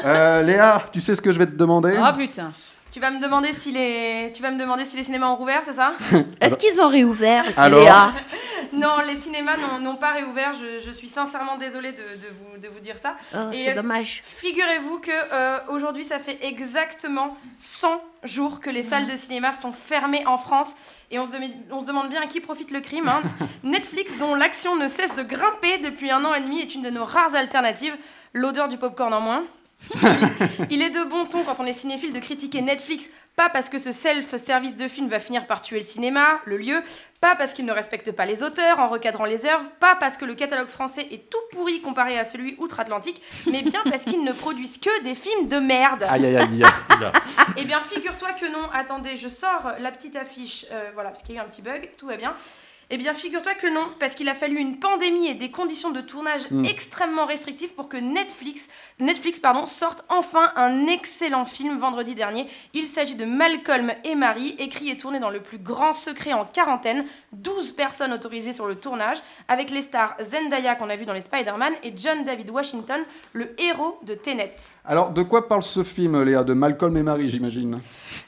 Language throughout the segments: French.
Léa, tu sais ce que je vais te demander? Ah putain. Tu vas me demander si les cinémas ont rouvert, c'est ça? Est-ce qu'ils ont réouvert, Alors Léa? Non, les cinémas n'ont pas réouvert. Je suis sincèrement désolée de vous dire ça. Oh, Et, c'est dommage. Figurez-vous que aujourd'hui, ça fait exactement 100 jours que les salles de cinéma sont fermées en France. Et on se demande bien à qui profite le crime. Hein. Netflix, dont l'action ne cesse de grimper depuis 1 an et demi, est une de nos rares alternatives. L'odeur du popcorn en moins. Il est de bon ton quand on est cinéphile de critiquer Netflix, pas parce que ce self-service de film va finir par tuer le cinéma, le lieu, pas parce qu'il ne respecte pas les auteurs en recadrant les œuvres, pas parce que le catalogue français est tout pourri comparé à celui outre-Atlantique, mais bien parce qu'ils ne produisent que des films de merde. Aïe, aïe, aïe. Eh bien, figure-toi que non. Attendez, je sors la petite affiche, voilà, parce qu'il y a eu un petit bug, tout va bien. Eh bien, figure-toi que non, parce qu'il a fallu une pandémie et des conditions de tournage extrêmement restrictives pour que Netflix sorte enfin un excellent film vendredi dernier. Il s'agit de Malcolm et Marie, écrit et tourné dans le plus grand secret en quarantaine. 12 personnes autorisées sur le tournage, avec les stars Zendaya qu'on a vu dans les Spider-Man et John David Washington, le héros de Tenet. Alors, de quoi parle ce film, Léa? De Malcolm et Marie, j'imagine.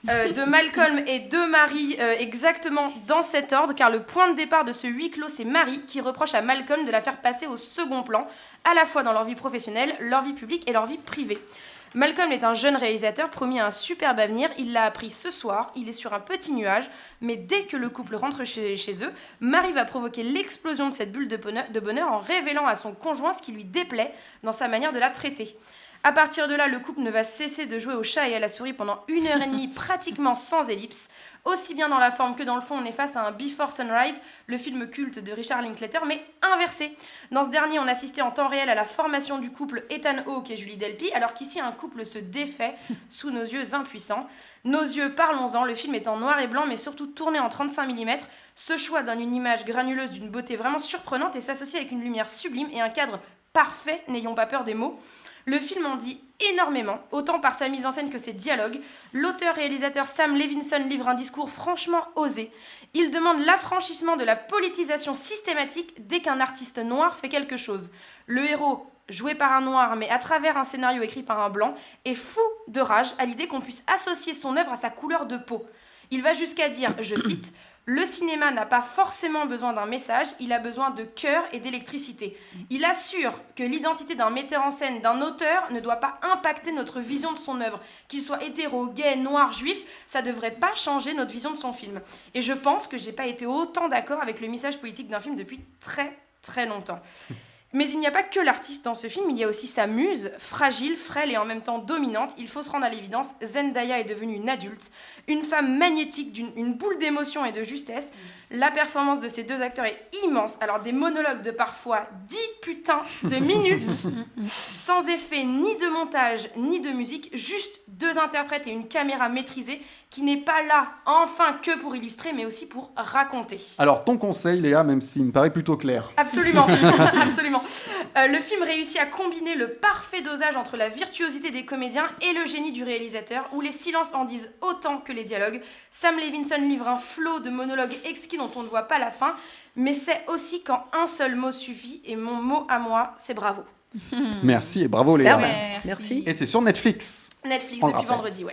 De Malcolm et de Marie, exactement dans cet ordre, car le point de départ de ce huis clos, c'est Marie qui reproche à Malcolm de la faire passer au second plan, à la fois dans leur vie professionnelle, leur vie publique et leur vie privée. Malcolm est un jeune réalisateur promis à un superbe avenir, il l'a appris ce soir, il est sur un petit nuage, mais dès que le couple rentre chez eux, Marie va provoquer l'explosion de cette bulle de bonheur en révélant à son conjoint ce qui lui déplaît dans sa manière de la traiter. À partir de là, le couple ne va cesser de jouer au chat et à la souris pendant 1h30 pratiquement sans ellipse. Aussi bien dans la forme que dans le fond, on est face à un Before Sunrise, le film culte de Richard Linklater, mais inversé. Dans ce dernier, on assistait en temps réel à la formation du couple Ethan Hawke et Julie Delpy, alors qu'ici, un couple se défait sous nos yeux impuissants. Nos yeux, parlons-en, le film est en noir et blanc, mais surtout tourné en 35 mm. Ce choix donne une image granuleuse d'une beauté vraiment surprenante et s'associe avec une lumière sublime et un cadre parfait, n'ayons pas peur des mots. Le film en dit énormément, autant par sa mise en scène que ses dialogues. L'auteur-réalisateur Sam Levinson livre un discours franchement osé. Il demande l'affranchissement de la politisation systématique dès qu'un artiste noir fait quelque chose. Le héros, joué par un noir mais à travers un scénario écrit par un blanc, est fou de rage à l'idée qu'on puisse associer son œuvre à sa couleur de peau. Il va jusqu'à dire, je cite, « Le cinéma n'a pas forcément besoin d'un message, il a besoin de cœur et d'électricité. Il assure que l'identité d'un metteur en scène, d'un auteur, ne doit pas impacter notre vision de son œuvre. Qu'il soit hétéro, gay, noir, juif, ça ne devrait pas changer notre vision de son film. » Et je pense que j'ai pas été autant d'accord avec le message politique d'un film depuis très, très longtemps. Mais il n'y a pas que l'artiste dans ce film, il y a aussi sa muse, fragile, frêle et en même temps dominante. Il faut se rendre à l'évidence, Zendaya est devenue une adulte, une femme magnétique, une boule d'émotion et de justesse. La performance de ces deux acteurs est immense. Alors des monologues de parfois 10 putains de minutes, sans effet ni de montage ni de musique, juste 2 interprètes et une caméra maîtrisée qui n'est pas là, enfin, que pour illustrer, mais aussi pour raconter. Alors, ton conseil, Léa, même s'il me paraît plutôt clair. Absolument, absolument. Le film réussit à combiner le parfait dosage entre la virtuosité des comédiens et le génie du réalisateur, où les silences en disent autant que les dialogues. Sam Levinson livre un flot de monologues exquis dont on ne voit pas la fin, mais c'est aussi quand un seul mot suffit, et mon mot à moi, c'est bravo. Merci et bravo, Léa. Merci. Et c'est sur Netflix. Netflix On le depuis rappelle. vendredi, ouais.